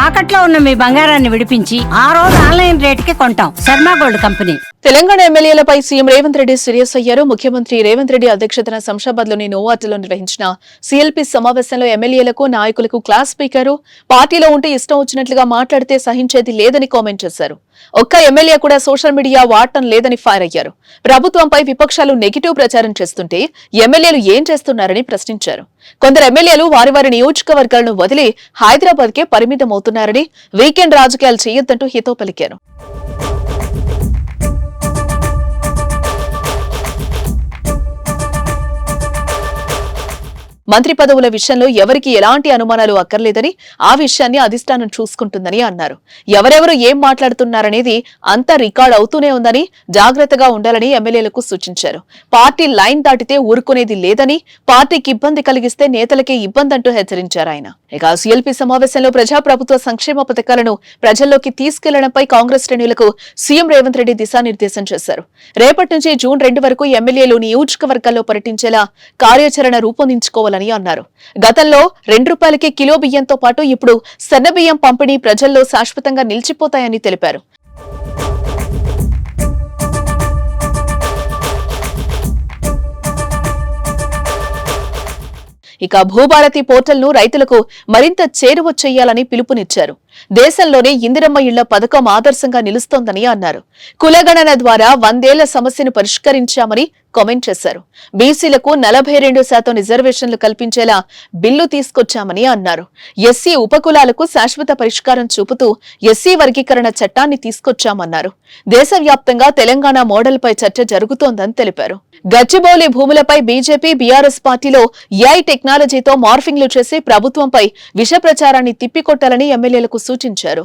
తాకట్లో ఉన్న మీ బంగారాన్ని విడిపించి ఆ రోజు ఆన్లైన్ రేటుకి కొంటాం. Sharma gold company. తెలంగాణ ఎమ్మెల్యేలపై సీఎం రేవంత్ రెడ్డి సీరియస్ అయ్యారు. ముఖ్యమంత్రి రేవంత్ రెడ్డి అధ్యక్షతన శంషాబాద్ లోని నోవార్డులో నిర్వహించిన సీఎల్పీ సమావేశంలో ఎమ్మెల్యేలకు నాయకులకు క్లాస్ స్పీకర్ పార్టీలో ఉంటే ఇష్టం వచ్చినట్లుగా మాట్లాడితే సహించేది లేదని కామెంట్ చేశారు. ఒక్క ఎమ్మెల్యే కూడా సోషల్ మీడియా వాడటం లేదని ఫైర్ అయ్యారు. ప్రభుత్వంపై విపక్షాలు నెగిటివ్ ప్రచారం చేస్తుంటే ఎమ్మెల్యేలు ఏం చేస్తున్నారని ప్రశ్నించారు. కొందరు ఎమ్మెల్యేలు వారి వారి నియోజకవర్గాలను వదిలి హైదరాబాద్ కే పరిమితమవుతున్నారని, వీకెండ్ రాజకీయాలు చేయొద్దంటూ హితవు పలికారు. మంత్రి పదవుల విషయంలో ఎవరికి ఎలాంటి అనుమానాలు అక్కర్లేదని, ఆ విషయాన్ని అధిష్టానం చూసుకుంటుందని అన్నారు. ఎవరెవరు ఏం మాట్లాడుతున్నారనేది అంతా రికార్డ్ అవుతూనే ఉందని, జాగ్రత్తగా ఉండాలని ఎమ్మెల్యేలకు సూచించారు. పార్టీ లైన్ దాటితే ఊరుకునేది లేదని, పార్టీకి ఇబ్బంది కలిగిస్తే నేతలకే ఇబ్బంది అంటూ హెచ్చరించారు ఆయన. ఇక సీఎల్పీ సమావేశంలో ప్రజాప్రభుత్వ సంక్షేమ పథకాలను ప్రజల్లోకి తీసుకెళ్లడంపై కాంగ్రెస్ శ్రేణులకు సీఎం రేవంత్ రెడ్డి దిశానిర్దేశం చేశారు. రేపటి నుంచి జూన్ 2 వరకు ఎమ్మెల్యేలు నియోజకవర్గాల్లో పర్యటించేలా కార్యాచరణ రూపొందించుకోవాలని అన్నారు. గతంలో ₹2కి కిలో బియ్యంతో పాటు ఇప్పుడు సన్న బియ్యం పంపిణీ ప్రజల్లో శాశ్వతంగా నిలిచిపోతాయని తెలిపారు. ఇక భూభారతి పోర్టల్ ను రైతులకు మరింత చేరువ చేయాలని పిలుపునిచ్చారు. దేశంలోనే ఇందిరమ్మ ఇళ్ల పథకం ఆదర్శంగా నిలుస్తోందని అన్నారు. కులగణన ద్వారా 100 ఏళ్ల సమస్యను పరిష్కరించామని కామెంట్ చేశారు. బీసీలకు 42% రిజర్వేషన్లు కల్పించేలా బిల్లు తీసుకొచ్చామని అన్నారు. ఎస్సీ ఉపకులాలకు శాశ్వత పరిష్కారం చూపుతూ ఎస్సీ వర్గీకరణ చట్టాన్ని తీసుకొచ్చామన్నారు. దేశవ్యాప్తంగా తెలంగాణ మోడల్పై చర్చ జరుగుతోందని తెలిపారు. గచ్చిబౌలి భూములపై బీజేపీ, బీఆర్ఎస్ పార్టీలో ఏఐ టెక్నాలజీతో మార్ఫింగ్లు చేసి ప్రభుత్వంపై విష ప్రచారాన్ని తిప్పికొట్టాలని ఎమ్మెల్యేలకు సూచించారు.